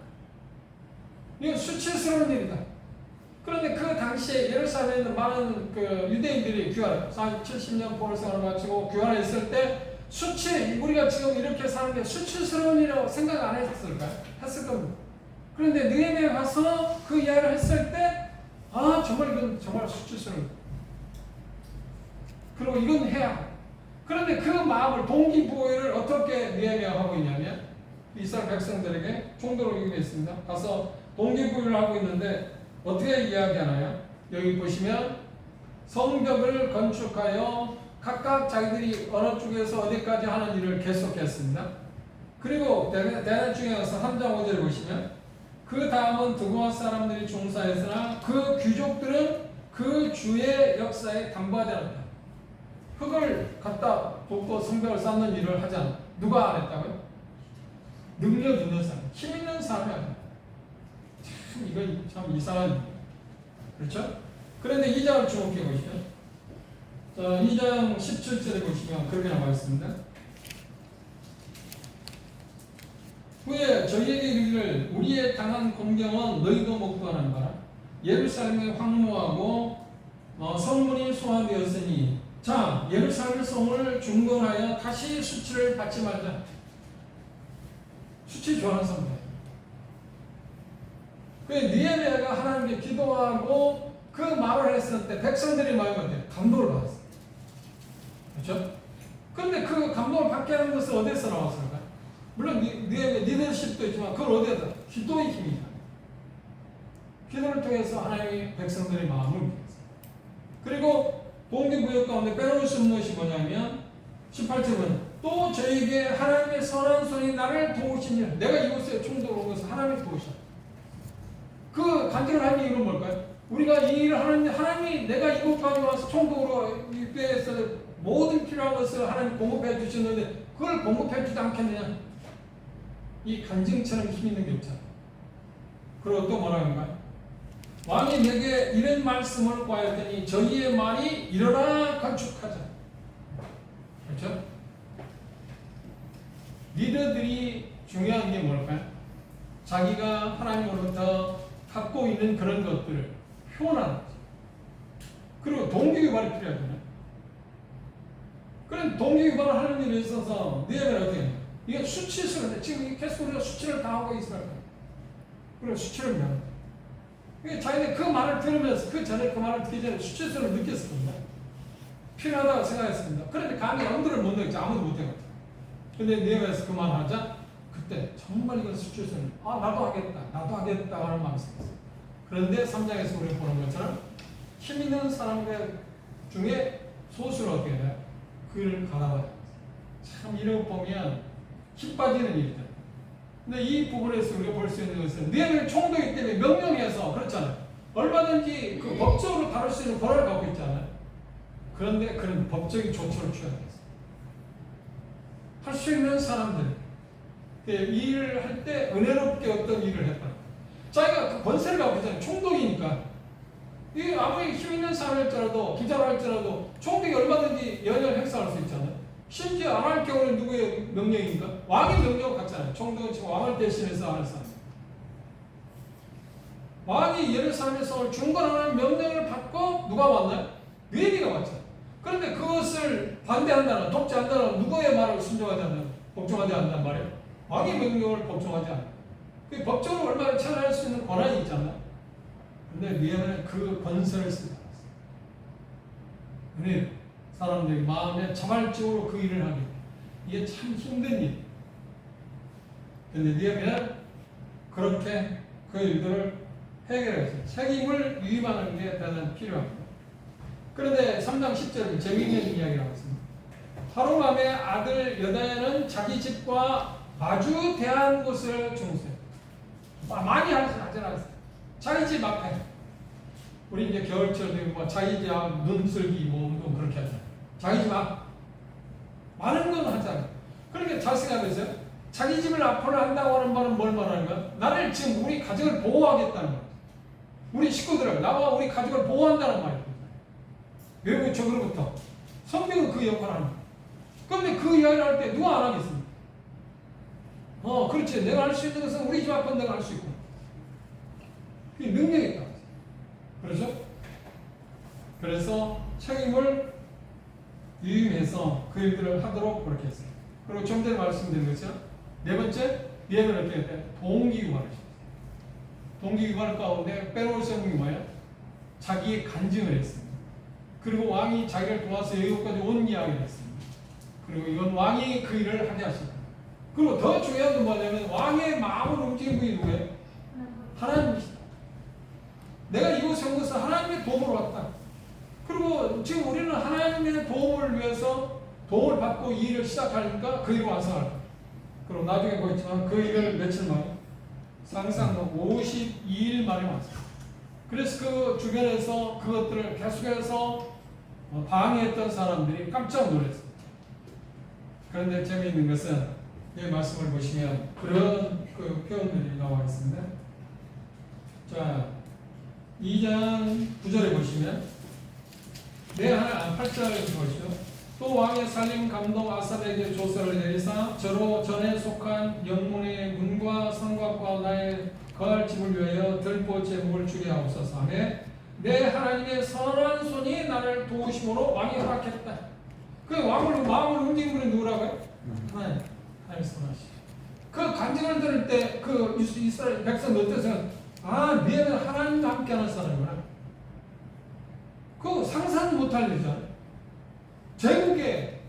이건 수치스러운 일이다. 그런데 그 당시에 예루살렘에 있는 많은 그 유대인들이 귀환, 70년 포로 생활을 마치고 귀환을 했을 때 우리가 지금 이렇게 사는데 수치스러운 일이라고 생각 안 했을까요? 했을 겁니다. 그런데 느헤미야 가서 그 이야기를 했을 때 아 정말 이건 정말 수치스러워. 그리고 이건 해야. 그런데 그 마음을 동기부여를 어떻게 느헤미야가 하고 있냐면 이스라엘 백성들에게 총독을 유임했습니다. 가서 동기부여를 하고 있는데 어떻게 이야기하나요? 여기 보시면 성벽을 건축하여 각각 자기들이 어느 쪽에서 어디까지 하는 일을 계속했습니다. 그리고 대난중에 가서 3장 5절을 보시면 그 다음은 드고아 사람들이 종사했으나 그 귀족들은 그 주의 역사에 담보하지 않았다. 흙을 갖다 붓고 성벽을 쌓는 일을 하지 않았다. 누가 안 했다고요? 능력 있는 사람, 힘 있는 사람이 아니야. 참 이건 참 이상한 일이에요. 그렇죠? 그런데 2장을 주목해 보시면 자, 2장 17절에 보시면 그렇게 나와 있습니다. 후에 저희에게 이르기를 우리의 당한 공경은 너희도 목도하는 바라. 예루살렘이 황무하고 성문이 소화되었으니 자 예루살렘 성을 중건하여 다시 수치를 받지 말자. 수치 좋아하는 사람들. 그 느헤미야가 하나님께 기도하고 그 말을 했을 때 백성들이 마음에 감동을 받았어요. 그렇죠? 그런데 그 감동을 받게 하는 것은 어디서 나왔을까? 물론 리더십도 있지만 그걸 어디에다? 기도의 힘이다. 기도를 통해서 하나님의 백성들의 마음을 이겼어요. 그리고 동기부여 가운데 빼놓을 수 없는 것이 뭐냐면 18절은 또 저에게 하나님의 선한 손이 나를 도우시니 내가 이곳에 총독으로 온 것은 하나님이 도우셔. 그 간증을 하는 이유는 뭘까요? 우리가 이 일을 하는데 하나님이 내가 이곳까지 와서 총독으로 입대해서 모든 필요한 것을 하나님 공급해 주셨는데 그걸 공급해 주지 않겠느냐? 이 간증처럼 힘 있는 게 없잖아. 그리고 또 뭐라 하는가요? 왕이 내게 이런 말씀을 구하였더니 저희의 말이 일어나 건축하자. 그렇죠? 리더들이 중요한 게 뭘까요? 자기가 하나님으로부터 갖고 있는 그런 것들을 표현하는 거죠. 그리고 동기유발이 필요하잖아요. 그런 동기유발을 하는 일에 있어서 느헤미야가 어떻게 해요? 이게 수치스러운데 지금 계속 우리가 수치를 당하고 있어요. 그리고 수치를 면한다. 자기네 그 말을 들으면서 그 전에 그 말을 듣기 전에 수치스러움을 느꼈을 겁니다. 필요하다고 생각했습니다. 그런데 감히 엄두를 못 내겠지. 아무도 못 해갔죠. 근데 느헤미야에서 그 말을 하자 그때 정말 이건 수치스러움. 아 나도 하겠다 하는 마음이 생겼어요. 그런데 3장에서 우리가 보는 것처럼 힘 있는 사람들 중에 소수를 어떻게 해요? 그를 갈아봐요. 참 이러고 보면 힘 빠지는 일이다. 근데 이 부분에서 우리가 볼 수 있는 것은 느헤미야 총독이기 때문에 명령해서 그렇잖아요. 얼마든지 그 법적으로 다룰 수 있는 권한을 갖고 있잖아요. 그런데 그런 법적인 조처를 취해야 되겠어요. 할 수 있는 사람들 이 일을 할 때 은혜롭게 어떤 일을 했다. 자기가 그 권세를 갖고 있잖아요. 총독이니까. 이 아무리 힘 있는 사람일지라도 기자를 할지라도 총독이 얼마든지 영향을 행사할 수 있잖아요. 심지어 안 할 경우는 누구의 명령입니까? 왕의 명령 같잖아요. 총독은 지금 왕을 대신해서 하는 사람. 왕이 예루살렘 성을 중건하는 명령을 받고 누가 왔나요? 느헤미야가 왔잖아요. 그런데 그것을 반대한다는, 독재한다는 누구의 말을 순종하지 않는, 복종하지 않는단 말이에요? 왕의 명령을 복종하지 않는. 그 법적으로 얼마나 처리할 수 있는 권한이 있잖아요. 근데 느헤미야는 그 권세를 쓰지 않았어요. 네, 사람들이 마음에 자발적으로 그 일을 하게. 이게 참 힘든 일. 근데 느헤미야는 그렇게 그 일들을 해결해서 책임을 위임하는 게 대단히 필요합니다. 그런데 3장 10절에 재미있는 이야기가 있습니다. 하루밤에 아들 여다야는 자기 집과 마주 대한 곳을 중수해요. 많이 하지 않았어요. 자기 집 앞에. 우리 이제 겨울철 되고 뭐 자기 집 앞 눈썰기 뭐 그렇게 하잖아요. 자기 집 앞. 많은 건 하잖아요. 그렇게 잘 생각해보세요. 자기 집을 앞으로 한다고 하는 말은 뭘 말하는 거야? 나를 지금 우리 가족을 보호하겠다는 거야. 우리 식구들을, 나와 우리 가족을 보호한다는 말이야. 외부적으로부터. 성경은 그 역할을 합니다. 그런데 그 이야기를 할 때 누가 안 하겠습니까? 그렇지. 내가 할 수 있는 것은 우리 집 앞은 내가 할 수 있고. 그게 능력이 있다. 그렇죠? 그래서 책임을 위임해서 그 일들을 하도록 그렇게 했어요. 그리고 좀 전에 말씀드린 것처럼 네 번째, 니에는 어떻게 해? 동기유발을 시켰어요. 동기유발 가운데 빼놓을 수 없는 게 뭐예요? 자기의 간증을 했습니다. 그리고 왕이 자기를 도와서 여기까지 온 이야기를 했습니다. 그리고 이건 왕이 그 일을 하게 하셨다. 그리고 더 중요한 건 뭐냐면 왕의 마음을 움직이는 분이 누구예요? 하나님이시다. 내가 이곳에 온 것은 하나님의 도움으로 왔다. 그리고 지금 우리는 하나님의 도움을 위해서 도움을 받고 이 일을 시작하니까 그 일을 완성할 거예요. 그리고 나중에 보겠지만 그 일을 며칠 만에 상상 52일 만에 완성. 그래서 그 주변에서 그것들을 계속해서 방해했던 사람들이 깜짝 놀랐어요. 그런데 재미있는 것은 이 말씀을 보시면 그런 그 표현들이 나와 있습니다. 자, 2장 9절에 보시면 내 하나 8절에 보시죠. 또 왕의 살림 감독 아삽에게 조서를 내리사 저로 전에 속한 영문의 문과 성곽과 나의 거할 집을 위하여 들보 제목을 주게 하옵소서 하며 내 하나님의 선한 손이 나를 도우심으로 왕이 허락했다. 그 왕을 마음을 움직이는 분이 누구라고요? 하나님 선하시. 그 간증을 들을 때 그 이스라엘 백성 어때서 너희는 하나님과 함께하는 사람이구나. 그 상상 못할 일이잖아요. 제국에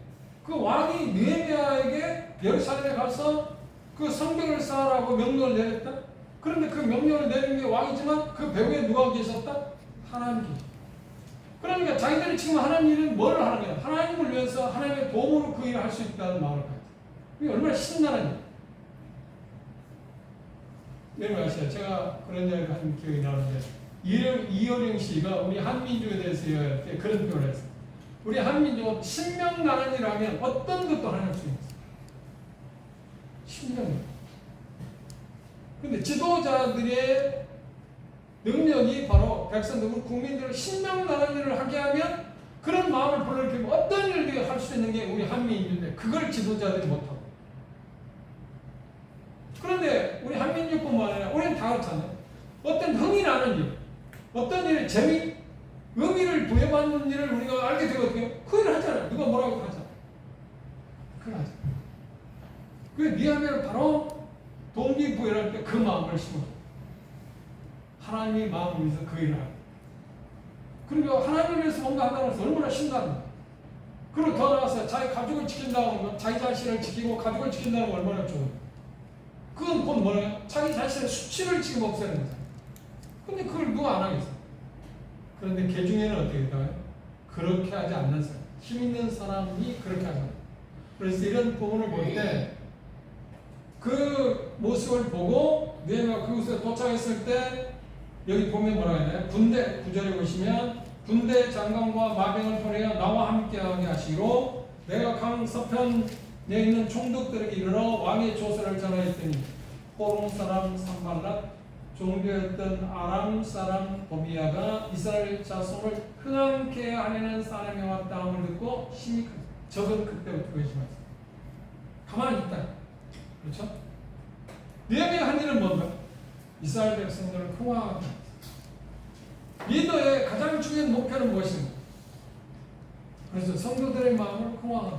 그 왕이 느헤미야에게 예루살렘에 가서 그 성벽을 쌓으라고 명령을 내렸다. 그런데 그 명령을 내린 게 왕이지만 그 배후에 누가 계셨다? 하나님이. 그러니까 자기들이 지금 하는 일은 뭘 하는 거야? 하나님을 위해서 하나님의 도움으로 그 일을 할 수 있다는 마음을 가지고. 이게 얼마나 신나는 일. 여러분 아시죠? 제가 그런 이야기를 한 기억이 나는데 이어령 씨가 우리 한민족에 대해서 그런 표현을 했어요. 우리 한민족은 신명나는 일 하면 어떤 것도 하나님 수 있어요. 신명. 근데 지도자들의 능력이 바로 백성들, 국민들을 신명나는 일을 하게 하면 그런 마음을 불러일으키고 어떤 일을 할 수 있는 게 우리 한민족인데 그걸 지도자들이 못하고. 그런데 우리 한민족뿐만 아니라 우리는 다 그렇잖아요. 어떤 흥이 나는 일, 어떤 일에 의미를 부여받는 일을 우리가 알게 되거든요. 그 일을 하잖아요. 누가 뭐라고 하잖아요. 그걸 하잖아요. 그 니하면 바로 동기부여할 때 그 마음을 심어. 하나님의 마음을 위해서 그 일을 하고. 그리고 하나님을 위해서 뭔가 한다는 것은 얼마나 신나는가. 그리고 더 나아가서 자기 가족을 지킨다는 건 자기 자신을 지키고 가족을 지킨다는 건 얼마나 좋은. 그건 곧 뭐예요? 자기 자신의 수치를 지금 없애는 거잖아요. 근데 그걸 누가 안 하겠어요? 그런데 개 중에는 어떻게 될까요? 그렇게 하지 않는 사람, 힘 있는 사람이 그렇게 하는 거예요. 그래서 이런 부분을 볼 때 그 모습을 보고 느헤미야가 그곳에 도착했을 때 여기 보면 뭐라고 했나요? 군대 9절에 보시면 군대 장관과 마병을 보내어 나와 함께하게 하시기로 내가 강 서편에 있는 총독들에게 이르러 왕의 조서를 전하였더니 호롱 사람 산발랏 종교였던 아람 사람 도비야가 이스라엘 자손을 흥황케 하려는 사람이 왔다함을 듣고 심히 적은 그때부터 의심했어요. 가만히 있다. 그렇죠? 느헤미야 한 일은 뭔가? 이스라엘 백성들을 흥황하게. 리더의 가장 중요한 목표는 무엇인가? 그래서 성도들의 마음을 흥황하게.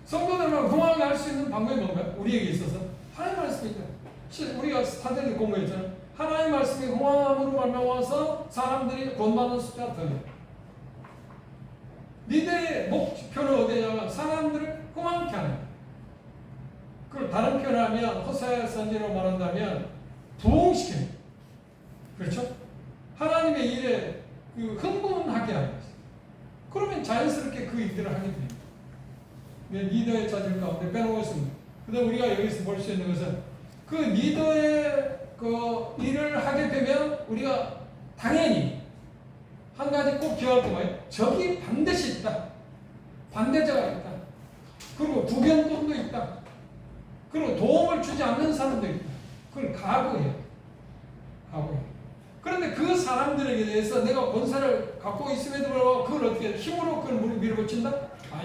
성도들의 마음을 흥황하게 할 수 있는 방법이 뭔가? 우리에게 있어서 하나님 말씀이 있다. 우리가 사전에 공부했잖아요. 하나님 말씀이 흥황함으로 말미암아서 사람들이 구원받는 숫자가 더 돼요. 리더의 목표는 어디냐면 사람들을 흥황케 하는 거예요. 그걸 다른 표현하면 호세아 선지로 말한다면 부흥시키는 거예요. 그렇죠? 하나님의 일에 그 흥분하게 하는 거죠. 그러면 자연스럽게 그 일들을 하게 됩니다. 리더의 자질 가운데 빼놓고 있습니다. 그다음 우리가 여기서 볼 수 있는 것은 그 리더의 그 일을 하게 되면 우리가 당연히 한 가지 꼭 기억할 게 뭐예요? 적이 반드시 있다. 반대자가 있다. 그리고 부변론도 있다. 그리고 도움을 주지 않는 사람도 있다. 그걸 각오해요. 각오해요. 그런데 그 사람들에게 대해서 내가 권세를 갖고 있음에도 불구하고 그걸 어떻게 힘으로 그걸 밀어붙인다?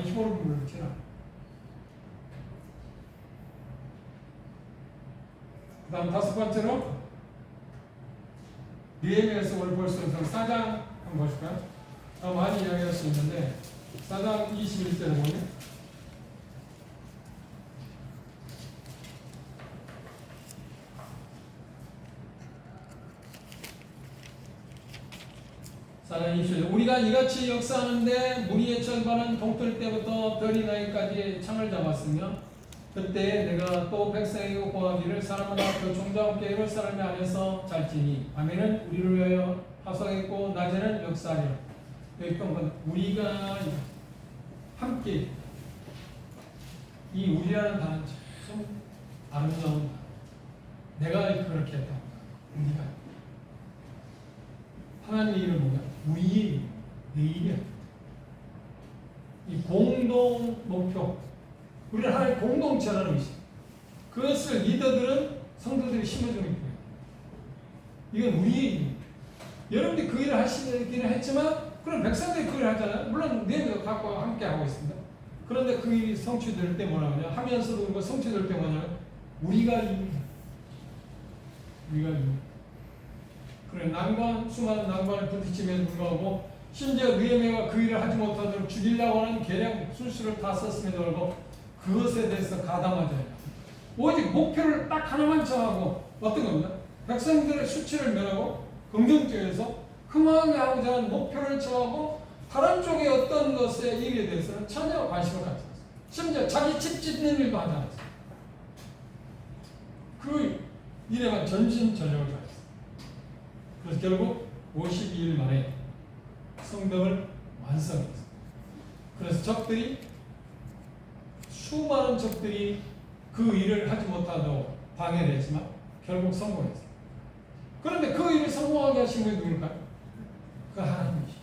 힘으로 밀어붙이나. 그 다음 다섯 번째로 느헤미야에서 오늘 볼 수 있는 4장 한번 보실까요? 많이 이야기할 수 있는데 4장 21절에 보면 사랑하는 입술. 우리가 이같이 역사하는데 무리의 절반은 동떨 때부터 별이 나기까지 창을 잡았으며 그때 내가 또 백성에게 고하기를 사람마다 그 종자 함께 예루살렘 안에서 잘지니 밤에는 우리를 위하여 화석했고 낮에는 역사하리라. 여기 또 우리가 함께 이 우리라는 단어는 참 아름다운 단어. 내가 그렇게 했다. 우리가 하나님의 일을 뭐냐? 우리의 일, 내 일이야. 이 공동 목표, 우리는 하나의 공동체라는 의식. 그것을 리더들은 성도들이 심어주는 거예요. 이건 우리의 일. 여러분들이 그 일을 하시기는 했지만, 그럼 백성들이 그 일을 하잖아요. 물론 내가 갖고 함께 하고 있습니다. 그런데 그 일이 성취될 때 뭐라 하냐? 하면서도 그 성취될 때 뭐냐? 우리가 일이야. 우리가 일. 그래 난관, 수많은 난관을 부딪힘에도 불구하고 심지어 느헤미야가 그 일을 하지 못하도록 죽이려고 하는 계략 술수를 다 썼음에도 불구하고 그것에 대해서 가담하지 않아요. 오직 목표를 딱 하나만 정하고 어떤 겁니다. 백성들의 수치를 면하고 긍정적에서 흥하게 하고자 하는 목표를 정하고 다른 쪽의 어떤 것의 일에 대해서는 전혀 관심을 갖지 않았어요. 심지어 자기 집 짓는 일도 하지 않았어요. 그 일에만 전심전력을 다했어요. 그래서 결국 52일 만에 성벽을 완성했어요. 그래서 적들이 수많은 적들이 그 일을 하지 못하도록 방해를 했지만 결국 성공했어요. 그런데 그 일을 성공하게 하신 분이 누굴까요? 그 하나님이시죠.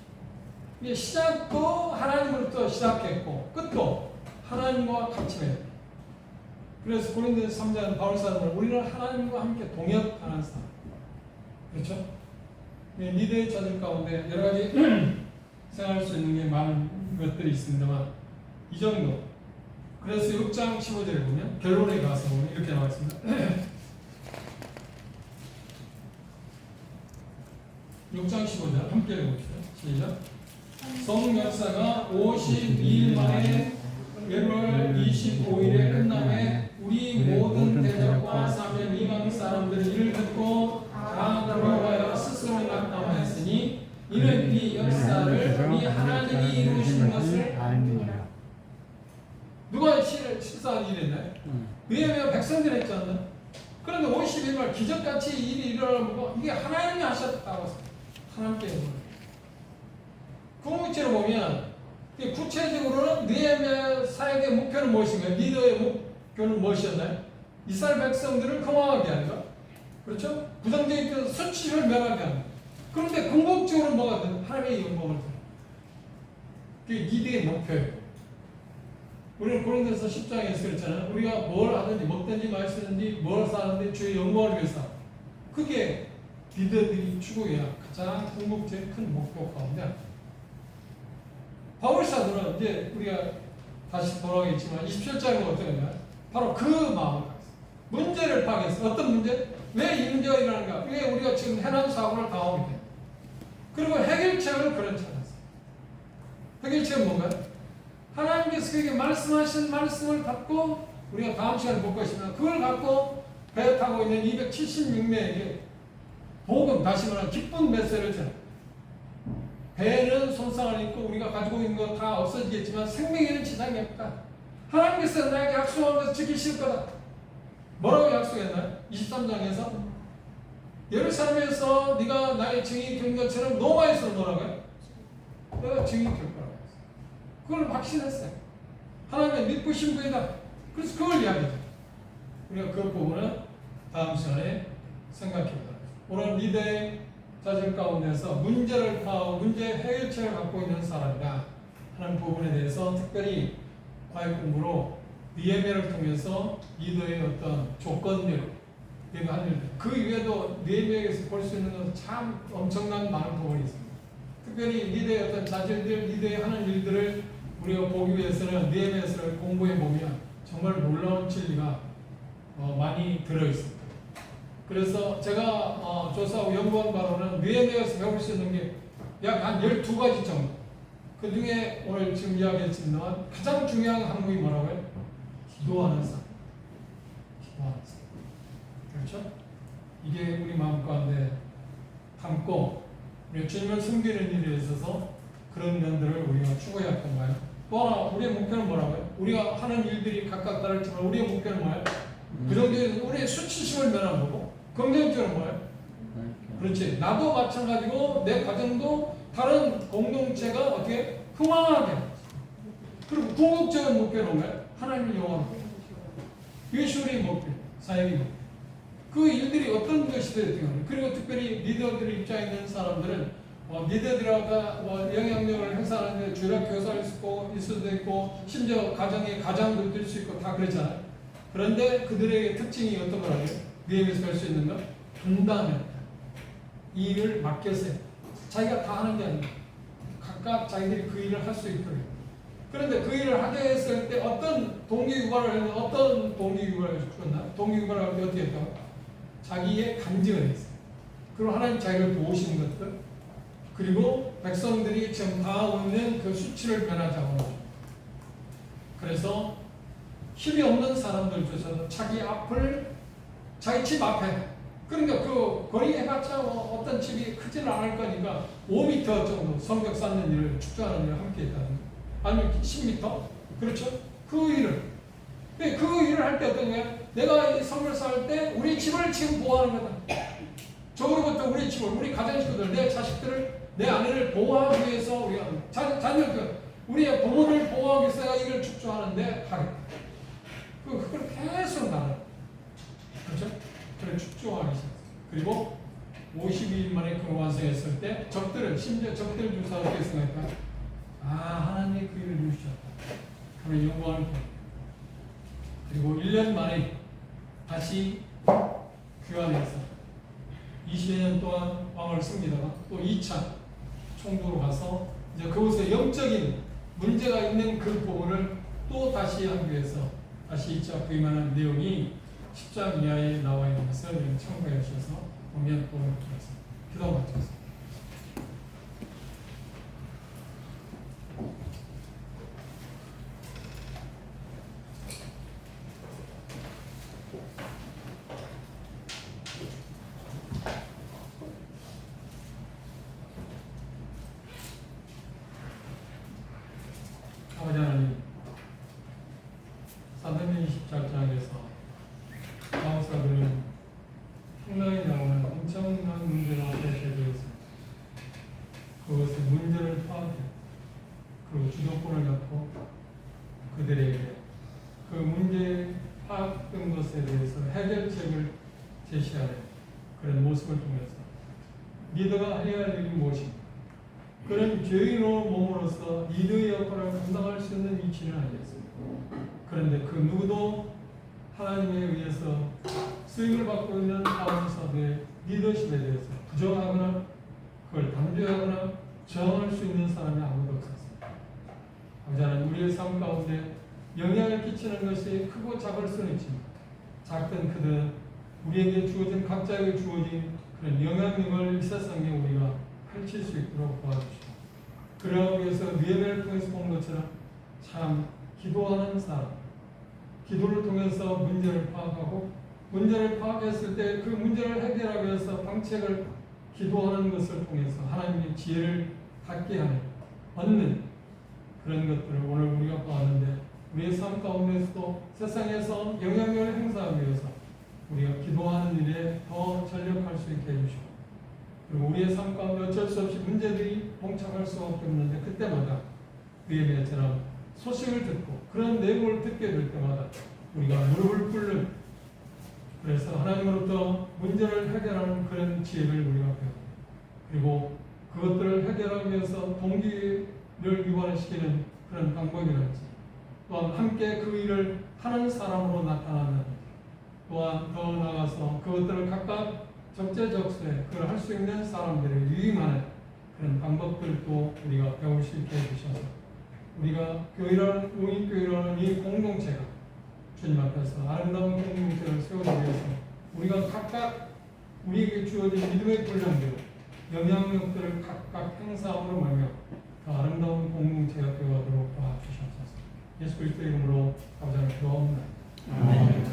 이게 시작도 하나님으로부터 시작했고 끝도 하나님과 같이 해요. 그래서 고린도서 3장 바울 사람은 우리는 하나님과 함께 동역하는 사람. 그렇죠? 리더의 자질 가운데 여러 가지 생각할 수 있는 게 많은 것들이 있습니다만 이 정도. 그래서 6장 15절에 보면 결론에 가서 보면 이렇게 나와 있습니다. 6장 15절 함께 읽어봅시다. 시작. 성역사가 52일 만에 1월 25일에 끝남에 우리 모든 대적과 사면 이방 사람들이 이를 듣고 다 돌아와여 스스로 낙담하였으니 이는 이 역사를 우리 하나님이 이루신 것을 아닙니다. 누가 실사한 일이었나요? 느헤미야 백성들이 했지 않나? 그런데 51말 기적같이 일이 일어나고 이게 하나님이 하셨다고 하나님께 해보는 궁극적으로 보면 구체적으로는 느헤미야 사역의 목표는 무엇인가요? 리더의 목표는 무엇이었나요? 이스라엘 백성들을 평화하게 하는 것. 그렇죠? 부정적인 수치를 면하게 하는 것. 그런데 궁극적으로 뭐가 돼? 하나님의 영광을 드러내는 것. 그게 리더의 목표예요. 우리는 고린도서 10장에서 그랬잖아요. 우리가 뭘 하든지 먹든지 마시든지 뭘 사는지 주의 영광을 위해서. 그게 리더들이 추구해야 가장 궁극적인 큰 목표 가운데 바울 사도는 이제 우리가 다시 돌아가겠지만 27장은 어떤가요? 바로 그 마음을 가졌어요. 문제를 파악했어요. 어떤 문제? 왜 이 문제가 일어나는가? 왜 우리가 지금 해남 사고를 당하게 돼요? 그리고 해결책을 그런 찾았어요. 해결책은 뭔가요? 하나님께서 그에게 말씀하신 말씀을 갖고 우리가 다음 시간에 볼 것이지만 그걸 갖고 배 타고 있는 276명에게 복음, 다시 말하면 기쁜 메시지를 전해요. 배는 손상을 입고 우리가 가지고 있는 거 다 없어지겠지만 생명에는 지장이 없다. 하나님께서 나에게 약속한 것을 지키실 거다. 뭐라고 약속했나요? 23장에서 예루살렘에서 네가 나의 증인이 된 것처럼 로마에서 뭐라고요? 내가 증인이 될 거라고 했어요. 그걸 확신했어요. 하나님의 믿고 신부이다. 그래서 그걸 이야기해요. 우리가 그 부분은 다음 시간에 생각해보도록 하겠습니다. 오늘 리더의 자질 가운데서 문제를 파하고 문제 해결책을 갖고 있는 사람이다 하는 부분에 대해서 특별히 과외 공부로 느헤미야를 통해서 리더의 어떤 조건들, 내가 한 일들, 그 이외에도 느헤미야에서 볼 수 있는 것은 참 엄청난 많은 부분이 있습니다. 특별히 리더의 어떤 자질들, 리더의 하는 일들을 우리가 보기 위해서는 느헤미야서를 공부해 보면 정말 놀라운 진리가 많이 들어 있습니다. 그래서 제가 조사하고 연구한 바로는 느헤미야에서 배울 수 있는 게 약 한 12가지 정도. 그 중에 오늘 지금 이야기했지만 가장 중요한 항목이 뭐라고요? 기도하는 삶. 기도하는 삶. 그렇죠? 이게 우리 마음 가운데 담고 우리가 주님을 섬기는 일에 있어서 그런 면들을 우리가 추구해야 했던 거예요. 또 하나 우리의 목표는 뭐라고요? 우리가 하는 일들이 각각 다르지만 우리의 목표는 뭐예요? 부정적인 우리의 수치심을 면한 거고 긍정적으로 뭐예요? 그렇지. 나도 마찬가지고 내 가정도 다른 공동체가 어떻게 흥왕하게. 그리고 궁극적인 목표는 뭐예요? 하나님을 영원하게. 이것이 우리의 목표, 사역의 목표. 그 일들이 어떤 것이 되든 그리고 특별히 리더들 입장에 있는 사람들은 리더들하고 영향력을 행사하는 데 주력 교사일 수도 있고 심지어 가정의 가장도 될 수 있고 다 그렇잖아요. 그런데 그들의 특징이 어떤 거라고요? 위에서 할 수 있는 것? 분담해. 이 일을 맡겨서 자기가 다 하는 게 아니고 각각 자기들이 그 일을 할 수 있도록. 그런데 그 일을 하게 했을 때 어떤 동기유발을 했는데 어떤 동기유발을 줬나? 동기유발을 할 때 어떻게 했다고? 자기의 간증을 했어요. 그리고 하나님 자기를 도우시는 것들 그리고 백성들이 지금 당하고 있는 그 수치를 변하자고 하죠. 그래서 힘이 없는 사람들 중에서 자기 앞을 자기 집 앞에 그러니까 그 거리 해봤자 어떤 집이 크지는 않을 거니까 5m 정도 성벽 쌓는 일을 축소하는 일을 함께 했다는 거예요. 아니면 10m? 그렇죠? 그 일을 할 때 어떤 거야? 내가 이 성벽 쌓을 때 우리 집을 지금 보호하는 거다. 적으로부터 우리 집을, 우리 가정 식구들, 내 자식들을, 내 아내를 보호하기 위해서 우리가 자녀들, 우리의 부모를 보호하기 위해서 내가 이걸 축소하는데 하겠다. 그걸 계속 나눠. 그렇죠? 그걸 축소하기 시작했어요. 그리고 52일 만에 그걸 완성했을 때 심지어 적들 조사 어떻게 생각할까? 하나님이 그 일을 이루셨다. 그걸 연구하는 거예요. 그리고 1년 만에 다시 귀환해서 20년 동안 왕을 씁니다가 또 2차 총독으로 가서 이제 그곳에 영적인 문제가 있는 그 부분을 또 다시 하기 위해서 다시 2차 부임하는 내용이 10장 이하에 나와 있는 것을 참고해 주셔서 보면 또 기도 마치겠습니다. 아버지 하나님, 사도행전 20장에서 마법사들은 풍랑이 나오는 엄청난 문제가 대두해서 그것의 문제를 파악해 그리고 주도권을 갖고 그들에게 그 문제 파악된 것에 대해서 해결책을 제시하는 그런 모습을 통해서 리더가 해야 할 일이 무엇인가? 그런 죄인으로 몸으로서 리더의 역할을 감당할 수 있는 위치는 아니었습니다. 그런데 그 누구도 하나님에 의해서 수익을 받고 있는 파원사도의 리더십에 대해서 부정하거나 그걸 강조하거나 저항할 수 있는 사람이 아무도 없었습니다. 아버지 하나님, 우리의 삶 가운데 영향을 끼치는 것이 크고 작을 수는 있지만 작든 크든 우리에게 주어진 각자에게 주어진 그런 영향력을 이 세상에 우리가 펼칠 수 있도록 도와주시고 그러기 위해서 예배를 통해서 본 것처럼 참 기도하는 사람 기도를 통해서 문제를 파악하고 문제를 파악했을 때 그 문제를 해결하기 위해서 방책을 기도하는 것을 통해서 하나님의 지혜를 갖게 하는 얻는 그런 것들을 오늘 우리가 보았는데 우리의 삶 가운데서도 세상에서 영향력을 행사하기 위해서 우리가 기도하는 일에 더 전력할 수 있게 해주시고 그리고 우리의 삶 가운데 어쩔 수 없이 문제들이 봉착할 수밖에 없는데 그때마다 예배처럼 소식을 듣고 그런 내용을 듣게 될 때마다 우리가 무릎을 꿇는 그래서 하나님으로부터 문제를 해결하는 그런 지혜를 우리가 배우고 그리고 그것들을 해결하기 위해서 동기를 유발시키는 그런 방법이랄지 또한 함께 그 일을 하는 사람으로 나타나는 또한 더 나아가서 그것들을 각각 적재적소에 그걸 할 수 있는 사람들을 유임하는 그런 방법들도 우리가 배울 수 있게 해주셔서 우리가 용인교회라는 이 공동체가 주님 앞에서 아름다운 공동체를 세우기 위해서 우리가 각각 우리에게 주어진 믿음의 분량대로 영향력들을 각각 행사함으로 말며 더 아름다운 공동체가 되어가도록 도와주셔서 예수 그리스도 이름으로 감사를 기도합니다. 아멘.